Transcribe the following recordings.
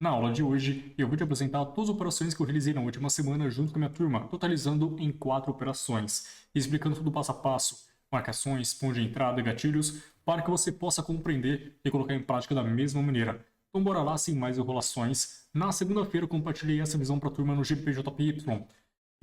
Na aula de hoje, eu vou te apresentar todas as operações que eu realizei na última semana junto com a minha turma, totalizando em 4 operações, explicando tudo passo a passo, marcações, ponto de entrada e gatilhos, para que você possa compreender e colocar em prática da mesma maneira. Então bora lá, sem mais enrolações. Na segunda-feira eu compartilhei essa visão para a turma no GPJPY.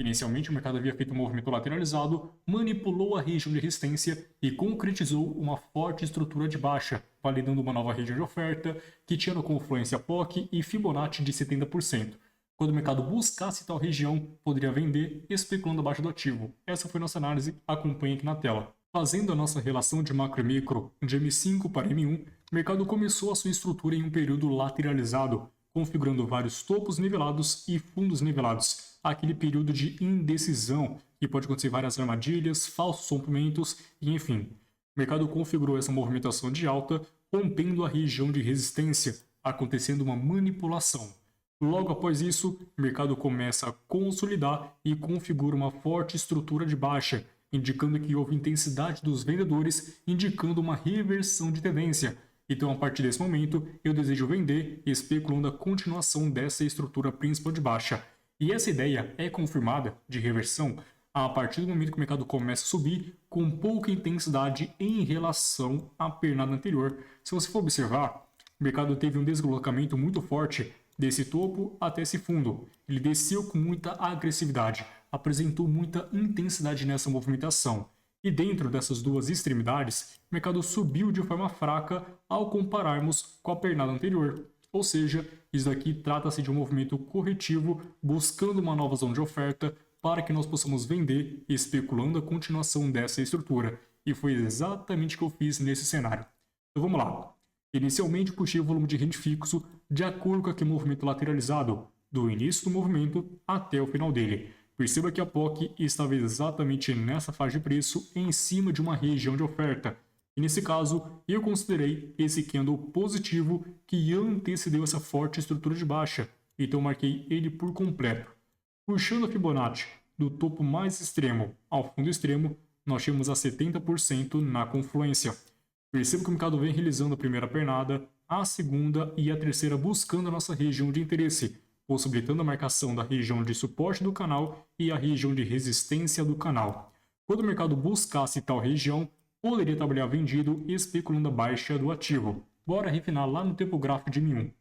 Inicialmente, o mercado havia feito um movimento lateralizado, manipulou a região de resistência e concretizou uma forte estrutura de baixa, validando uma nova região de oferta que tinha na confluência POC e Fibonacci de 70%. Quando o mercado buscasse tal região, poderia vender, especulando abaixo do ativo. Essa foi nossa análise, acompanhe aqui na tela. Fazendo a nossa relação de macro e micro de M5 para M1, o mercado começou a sua estrutura em um período lateralizado, configurando vários topos nivelados e fundos nivelados, aquele período de indecisão, que pode acontecer várias armadilhas, falsos rompimentos e enfim. O mercado configurou essa movimentação de alta, rompendo a região de resistência, acontecendo uma manipulação. Logo após isso, o mercado começa a consolidar e configura uma forte estrutura de baixa, indicando que houve intensidade dos vendedores, indicando uma reversão de tendência. Então, a partir desse momento, eu desejo vender, especulando a continuação dessa estrutura principal de baixa. E essa ideia é confirmada de reversão a partir do momento que o mercado começa a subir com pouca intensidade em relação à pernada anterior. Se você for observar, o mercado teve um deslocamento muito forte desse topo até esse fundo. Ele desceu com muita agressividade, apresentou muita intensidade nessa movimentação. E dentro dessas duas extremidades, o mercado subiu de forma fraca ao compararmos com a pernada anterior. Ou seja, isso aqui trata-se de um movimento corretivo buscando uma nova zona de oferta para que nós possamos vender, especulando a continuação dessa estrutura. E foi exatamente o que eu fiz nesse cenário. Então vamos lá. Inicialmente puxei o volume de rende fixo de acordo com aquele movimento lateralizado, do início do movimento até o final dele. Perceba que a POC estava exatamente nessa faixa de preço em cima de uma região de oferta. E nesse caso, eu considerei esse candle positivo que antecedeu essa forte estrutura de baixa, então marquei ele por completo. Puxando a Fibonacci do topo mais extremo ao fundo extremo, nós temos a 70% na confluência. Perceba que o mercado vem realizando a primeira pernada, a segunda e a terceira buscando a nossa região de interesse, possibilitando a marcação da região de suporte do canal e a região de resistência do canal. Quando o mercado buscasse tal região, poderia trabalhar vendido especulando a baixa do ativo. Bora refinar lá no tempo gráfico de M1.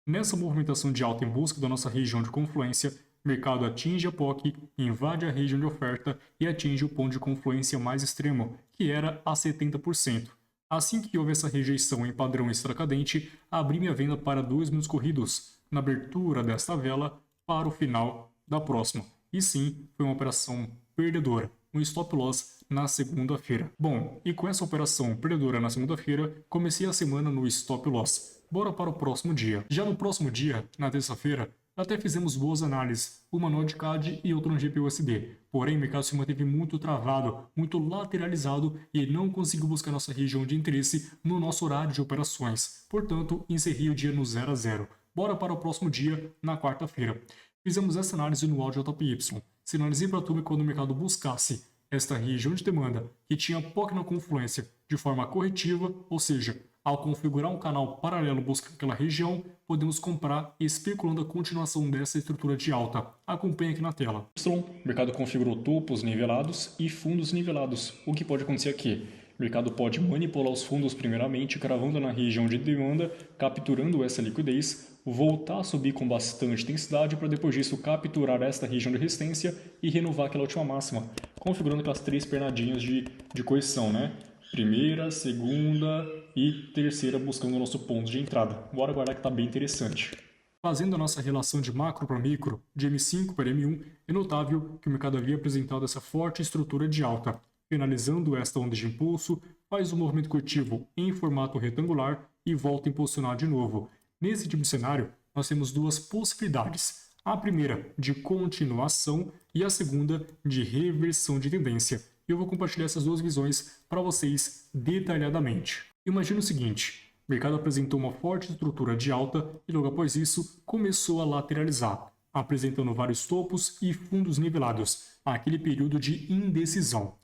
Nessa movimentação de alta em busca da nossa região de confluência, o mercado atinge a POC, invade a região de oferta e atinge o ponto de confluência mais extremo, que era a 70%. Assim que houve essa rejeição em padrão extracadente, abri minha venda para 2 minutos corridos, na abertura desta vela para o final da próxima. E sim, foi uma operação perdedora, um stop loss na segunda-feira. Bom, e com essa operação perdedora na segunda-feira, comecei a semana no stop loss. Bora para o próximo dia. Já no próximo dia, na terça-feira, até fizemos boas análises, uma no CAD e outra no GPUSD. Porém, o mercado se manteve muito travado, muito lateralizado e não conseguiu buscar nossa região de interesse no nosso horário de operações. Portanto, encerrei o dia no 0 a 0. Bora para o próximo dia, na quarta-feira. Fizemos essa análise no áudio JPY. Sinalizei para a turma quando o mercado buscasse esta região de demanda que tinha POC na confluência de forma corretiva, ou seja, ao configurar um canal paralelo buscando aquela região, podemos comprar especulando a continuação dessa estrutura de alta. Acompanhe aqui na tela. O mercado configurou topos nivelados e fundos nivelados. O que pode acontecer aqui? O mercado pode manipular os fundos primeiramente, cravando na região de demanda, capturando essa liquidez, voltar a subir com bastante intensidade para depois disso capturar esta região de resistência e renovar aquela última máxima, configurando aquelas 3 pernadinhas de correção, né? Primeira, segunda e terceira buscando o nosso ponto de entrada. Bora aguardar que está bem interessante. Fazendo a nossa relação de macro para micro, de M5 para M1, é notável que o mercado havia apresentado essa forte estrutura de alta. Finalizando esta onda de impulso, faz um movimento corretivo em formato retangular e volta a impulsionar de novo. Nesse tipo de cenário, nós temos duas possibilidades. A primeira, de continuação, e a segunda, de reversão de tendência. Eu vou compartilhar essas duas visões para vocês detalhadamente. Imagina o seguinte, o mercado apresentou uma forte estrutura de alta e logo após isso começou a lateralizar, apresentando vários topos e fundos nivelados, aquele período de indecisão.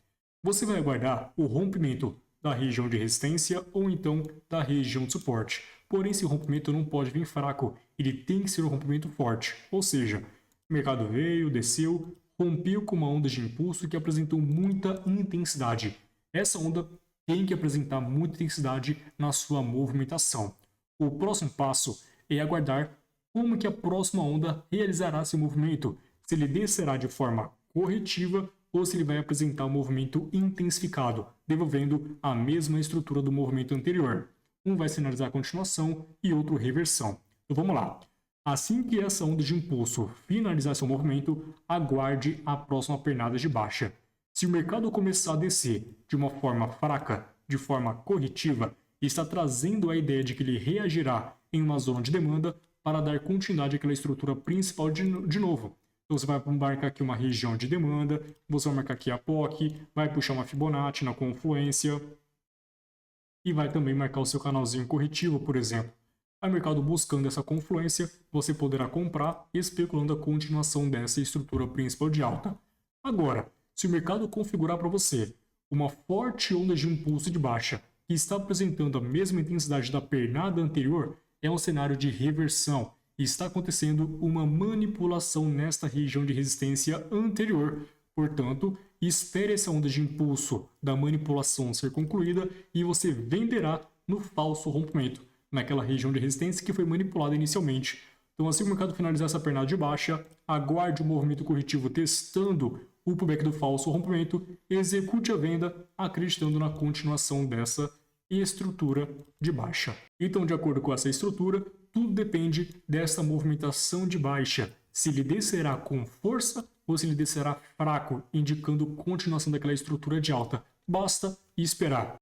Você vai aguardar o rompimento da região de resistência ou então da região de suporte. Porém, esse rompimento não pode vir fraco, ele tem que ser um rompimento forte. Ou seja, o mercado veio, desceu, rompeu com uma onda de impulso que apresentou muita intensidade. Essa onda tem que apresentar muita intensidade na sua movimentação. O próximo passo é aguardar como que a próxima onda realizará seu movimento, se ele descerá de forma corretiva ou se ele vai apresentar um movimento intensificado, devolvendo a mesma estrutura do movimento anterior. Um vai sinalizar continuação e outro reversão. Então vamos lá. Assim que essa onda de impulso finalizar seu movimento, aguarde a próxima pernada de baixa. Se o mercado começar a descer de uma forma fraca, de forma corretiva, está trazendo a ideia de que ele reagirá em uma zona de demanda para dar continuidade àquela estrutura principal de novo. Então você vai marcar aqui uma região de demanda, você vai marcar aqui a POC, vai puxar uma Fibonacci na confluência e vai também marcar o seu canalzinho corretivo, por exemplo. Aí o mercado buscando essa confluência, você poderá comprar especulando a continuação dessa estrutura principal de alta. Agora, se o mercado configurar para você uma forte onda de impulso de baixa que está apresentando a mesma intensidade da pernada anterior, é um cenário de reversão e está acontecendo uma manipulação nesta região de resistência anterior. Portanto, espere essa onda de impulso da manipulação ser concluída e você venderá no falso rompimento, naquela região de resistência que foi manipulada inicialmente. Então, assim que o mercado finalizar essa pernada de baixa, aguarde o movimento corretivo testando o pullback do falso rompimento, execute a venda acreditando na continuação dessa estrutura de baixa. Então, de acordo com essa estrutura, tudo depende dessa movimentação de baixa. Se ele descerá com força ou se ele descerá fraco, indicando continuação daquela estrutura de alta. Basta esperar.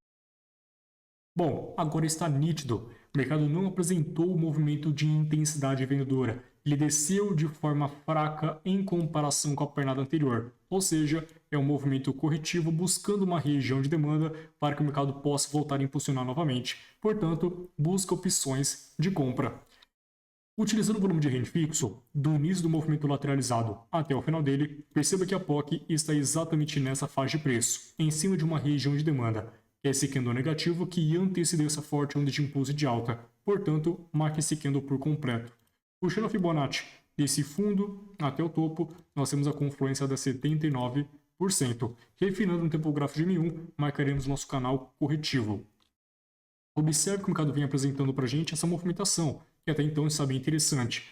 Bom, agora está nítido. O mercado não apresentou o movimento de intensidade vendedora. Ele desceu de forma fraca em comparação com a pernada anterior. Ou seja, é um movimento corretivo buscando uma região de demanda para que o mercado possa voltar a impulsionar novamente. Portanto, busca opções de compra. Utilizando o volume de rende fixo, do início do movimento lateralizado até o final dele, perceba que a POC está exatamente nessa faixa de preço, em cima de uma região de demanda. É esse candle negativo que antecedeu essa forte onda de impulso de alta. Portanto, marque esse candle por completo. Puxando a Fibonacci desse fundo até o topo, nós temos a confluência da 79%. Refinando no tempo gráfico de M1, marcaremos nosso canal corretivo. Observe que o mercado vem apresentando para a gente essa movimentação, que até então está bem interessante.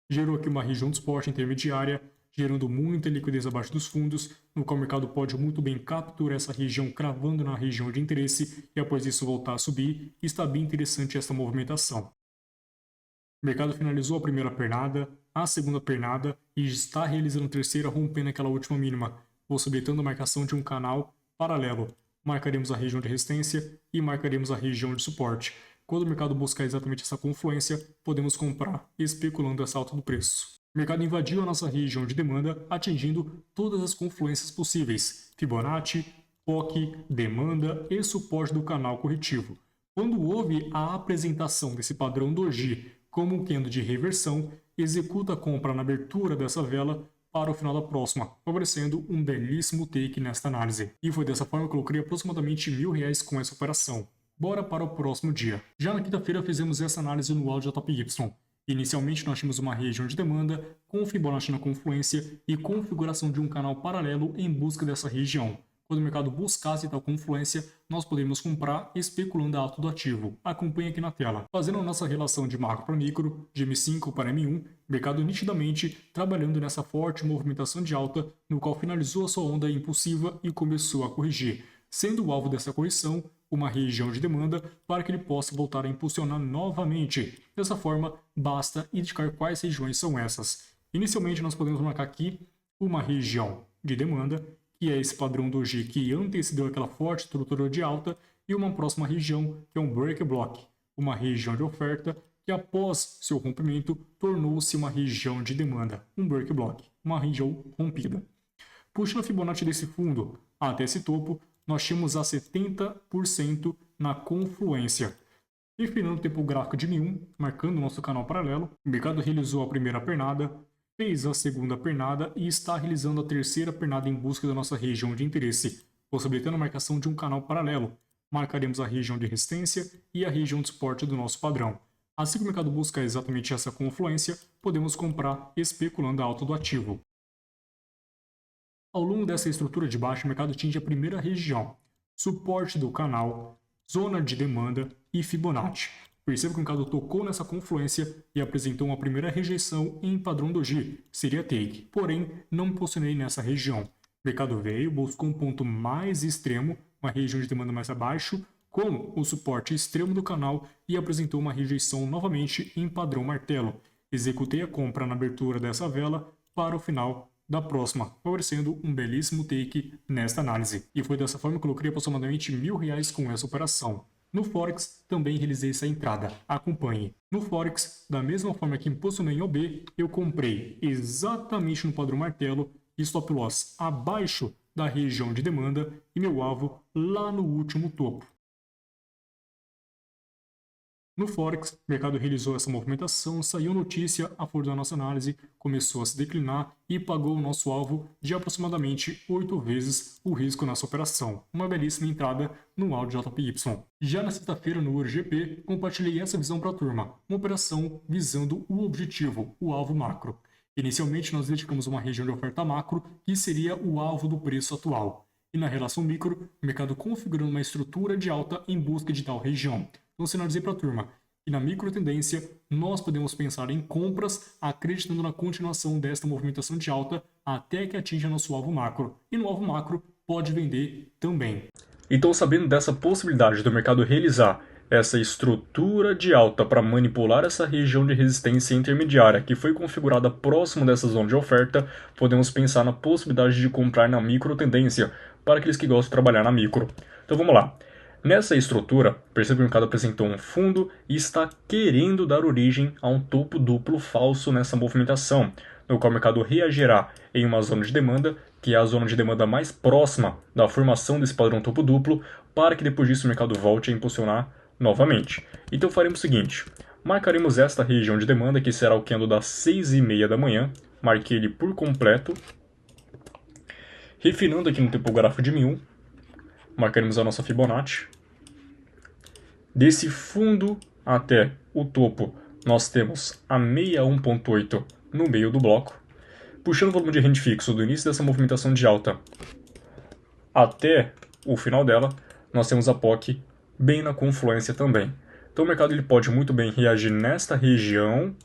Gerou aqui uma região de suporte intermediária, gerando muita liquidez abaixo dos fundos, no qual o mercado pode muito bem capturar essa região cravando na região de interesse e após isso voltar a subir. Está bem interessante essa movimentação. O mercado finalizou a primeira pernada, a segunda pernada e está realizando a terceira rompendo aquela última mínima, possibilitando a marcação de um canal paralelo. Marcaremos a região de resistência e marcaremos a região de suporte. Quando o mercado buscar exatamente essa confluência, podemos comprar, especulando essa alta do preço. O mercado invadiu a nossa região de demanda, atingindo todas as confluências possíveis: Fibonacci, POC, demanda e suporte do canal corretivo. Quando houve a apresentação desse padrão doji como um candle de reversão, executa a compra na abertura dessa vela para o final da próxima, favorecendo um belíssimo take nesta análise. E foi dessa forma que eu coloquei aproximadamente R$1.000 com essa operação. Bora para o próximo dia. Já na quinta-feira fizemos essa análise no áudio da TopY. Inicialmente nós tínhamos uma região de demanda com Fibonacci na confluência e configuração de um canal paralelo em busca dessa região. Quando o mercado buscasse tal confluência, nós poderíamos comprar especulando a alta do ativo. Acompanhe aqui na tela. Fazendo a nossa relação de macro para micro, de M5 para M1, mercado nitidamente trabalhando nessa forte movimentação de alta, no qual finalizou a sua onda impulsiva e começou a corrigir, sendo o alvo dessa correção uma região de demanda para que ele possa voltar a impulsionar novamente. Dessa forma, basta indicar quais regiões são essas. Inicialmente, nós podemos marcar aqui uma região de demanda, que é esse padrão doji que antecedeu aquela forte estrutura de alta, e uma próxima região, que é um break block, uma região de oferta que após seu rompimento tornou-se uma região de demanda, um break block, uma região rompida. Puxando a Fibonacci desse fundo até esse topo, nós tínhamos a 70% na confluência. Refinando o tempo gráfico de M1, marcando o nosso canal paralelo, o mercado realizou a primeira pernada, fez a segunda pernada e está realizando a terceira pernada em busca da nossa região de interesse, possibilitando a marcação de um canal paralelo. Marcaremos a região de resistência e a região de suporte do nosso padrão. Assim que o mercado busca exatamente essa confluência, podemos comprar especulando a alta do ativo. Ao longo dessa estrutura de baixa, o mercado atinge a primeira região, suporte do canal, zona de demanda e Fibonacci. Perceba que o mercado tocou nessa confluência e apresentou uma primeira rejeição em padrão doji, seria take, porém não me posicionei nessa região. O mercado veio, buscou um ponto mais extremo, uma região de demanda mais abaixo, com o suporte extremo do canal e apresentou uma rejeição novamente em padrão martelo. Executei a compra na abertura dessa vela para o final da próxima, favorecendo um belíssimo take nesta análise. E foi dessa forma que eu coloquei aproximadamente R$1.000 com essa operação. No Forex, também realizei essa entrada. Acompanhe. No Forex, da mesma forma que me posicionei em OB, eu comprei exatamente no padrão martelo, stop loss abaixo da região de demanda e meu alvo lá no último topo. No Forex, o mercado realizou essa movimentação, saiu notícia a favor da nossa análise, começou a se declinar e pagou o nosso alvo de aproximadamente 8 vezes o risco nessa operação. Uma belíssima entrada no áudio JPY. Já na sexta-feira, no URGP, compartilhei essa visão para a turma. Uma operação visando o objetivo, o alvo macro. Inicialmente, nós dedicamos uma região de oferta macro, que seria o alvo do preço atual. E na relação micro, o mercado configurando uma estrutura de alta em busca de tal região. Então, sinalizei para a turma que na micro tendência nós podemos pensar em compras acreditando na continuação desta movimentação de alta até que atinja nosso alvo macro. E no alvo macro pode vender também. Então, sabendo dessa possibilidade do mercado realizar essa estrutura de alta para manipular essa região de resistência intermediária que foi configurada próximo dessa zona de oferta, podemos pensar na possibilidade de comprar na micro tendência para aqueles que gostam de trabalhar na micro. Então vamos lá. Nessa estrutura, perceba que o mercado apresentou um fundo e está querendo dar origem a um topo duplo falso nessa movimentação, no qual o mercado reagirá em uma zona de demanda, que é a zona de demanda mais próxima da formação desse padrão topo duplo, para que depois disso o mercado volte a impulsionar novamente. Então faremos o seguinte, marcaremos esta região de demanda, que será o candle das 6h30 da manhã, marquei ele por completo, refinando aqui no tempo gráfico de M1, marcaremos a nossa Fibonacci. Desse fundo até o topo, nós temos a 61.8 no meio do bloco. Puxando o volume de rende fixo do início dessa movimentação de alta até o final dela, nós temos a POC bem na confluência também. Então o mercado ele pode muito bem reagir nesta região,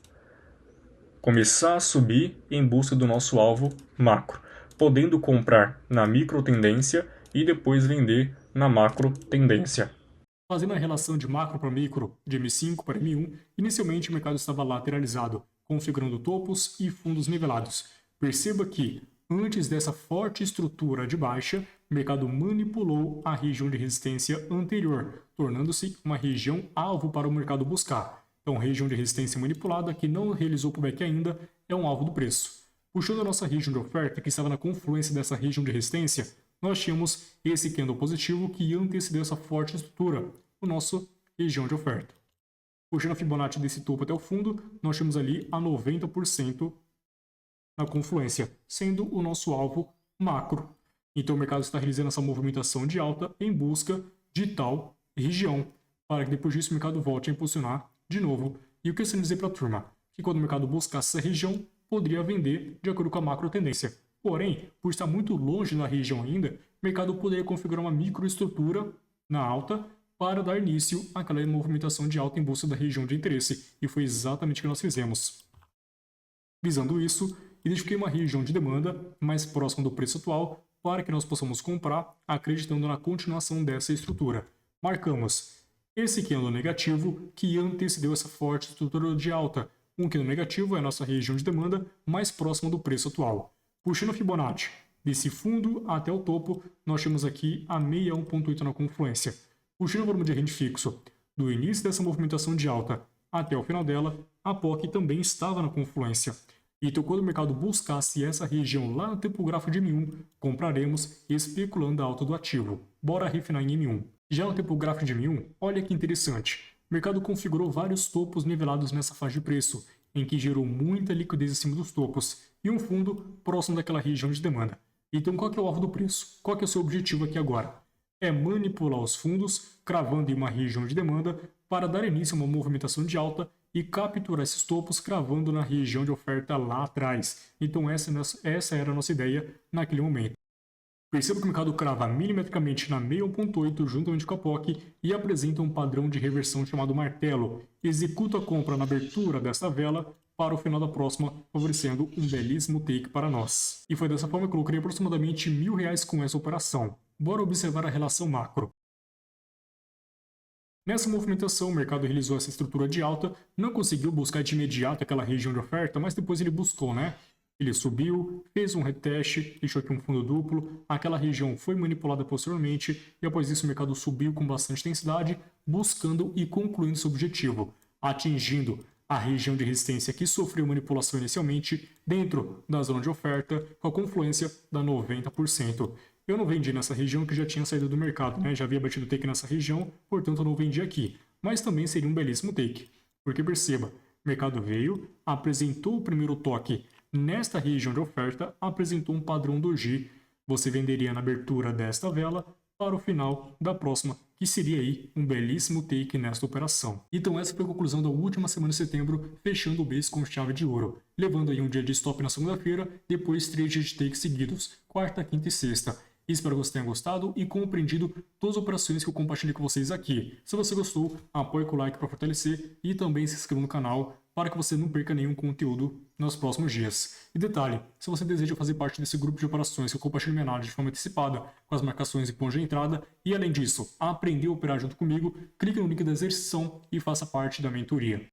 começar a subir em busca do nosso alvo macro, podendo comprar na micro tendência e depois vender na macro tendência. Fazendo a relação de macro para micro, de M5 para M1, inicialmente o mercado estava lateralizado, configurando topos e fundos nivelados. Perceba que, antes dessa forte estrutura de baixa, o mercado manipulou a região de resistência anterior, tornando-se uma região alvo para o mercado buscar. Então, região de resistência manipulada, que não realizou pullback ainda, é um alvo do preço. Puxando a nossa região de oferta, que estava na confluência dessa região de resistência, nós tínhamos esse candle positivo que antecedeu essa forte estrutura, o nosso região de oferta. Puxando a Fibonacci desse topo até o fundo, nós temos ali a 90% na confluência, sendo o nosso alvo macro. Então o mercado está realizando essa movimentação de alta em busca de tal região, para que depois disso o mercado volte a impulsionar de novo. E o que eu sinalizei para a turma? Que quando o mercado buscasse essa região, poderia vender de acordo com a macro tendência. Porém, por estar muito longe da região ainda, o mercado poderia configurar uma microestrutura na alta para dar início àquela movimentação de alta em busca da região de interesse. E foi exatamente o que nós fizemos. Visando isso, identifiquei uma região de demanda mais próxima do preço atual para que nós possamos comprar, acreditando na continuação dessa estrutura. Marcamos esse candle negativo que antecedeu essa forte estrutura de alta. Um candle negativo é a nossa região de demanda mais próxima do preço atual. Puxando a Fibonacci desse fundo até o topo, nós temos aqui a 61.8 na confluência. Puxando o volume de rende fixo do início dessa movimentação de alta até o final dela, a POC também estava na confluência. Então, quando o mercado buscasse essa região lá no tempo gráfico de M1, compraremos especulando a alta do ativo. Bora refinar em M1. Já no tempo gráfico de M1, olha que interessante. O mercado configurou vários topos nivelados nessa faixa de preço, em que gerou muita liquidez acima dos topos e um fundo próximo daquela região de demanda. Então, qual que é o alvo do preço? Qual que é o seu objetivo aqui agora? É manipular os fundos, cravando em uma região de demanda para dar início a uma movimentação de alta e capturar esses topos cravando na região de oferta lá atrás. Então essa era a nossa ideia naquele momento. Perceba que o mercado crava milimetricamente na 61.8 juntamente com a POC e apresenta um padrão de reversão chamado martelo. Executa a compra na abertura desta vela para o final da próxima, favorecendo um belíssimo take para nós. E foi dessa forma que eu lucrei aproximadamente R$1.000 com essa operação. Bora observar a relação macro. Nessa movimentação, o mercado realizou essa estrutura de alta, não conseguiu buscar de imediato aquela região de oferta, mas depois ele buscou, né? Ele subiu, fez um reteste, deixou aqui um fundo duplo, aquela região foi manipulada posteriormente e após isso o mercado subiu com bastante intensidade, buscando e concluindo seu objetivo, atingindo a região de resistência que sofreu manipulação inicialmente dentro da zona de oferta com a confluência da 90%. Eu não vendi nessa região que já tinha saído do mercado, né? Já havia batido take nessa região, portanto eu não vendi aqui. Mas também seria um belíssimo take, porque perceba, o mercado veio, apresentou o primeiro toque nesta região de oferta, apresentou um padrão doji. Você venderia na abertura desta vela para o final da próxima, que seria aí um belíssimo take nesta operação. Então essa foi a conclusão da última semana de setembro, fechando o mês com chave de ouro, levando aí um dia de stop na segunda-feira, depois 3 dias de take seguidos, quarta, quinta e sexta. Espero que você tenha gostado e compreendido todas as operações que eu compartilhei com vocês aqui. Se você gostou, apoie com o like para fortalecer e também se inscreva no canal para que você não perca nenhum conteúdo nos próximos dias. E detalhe, se você deseja fazer parte desse grupo de operações que eu compartilho minha análise de forma antecipada, com as marcações e pontos de entrada, e além disso, aprender a operar junto comigo, clique no link da descrição e faça parte da mentoria.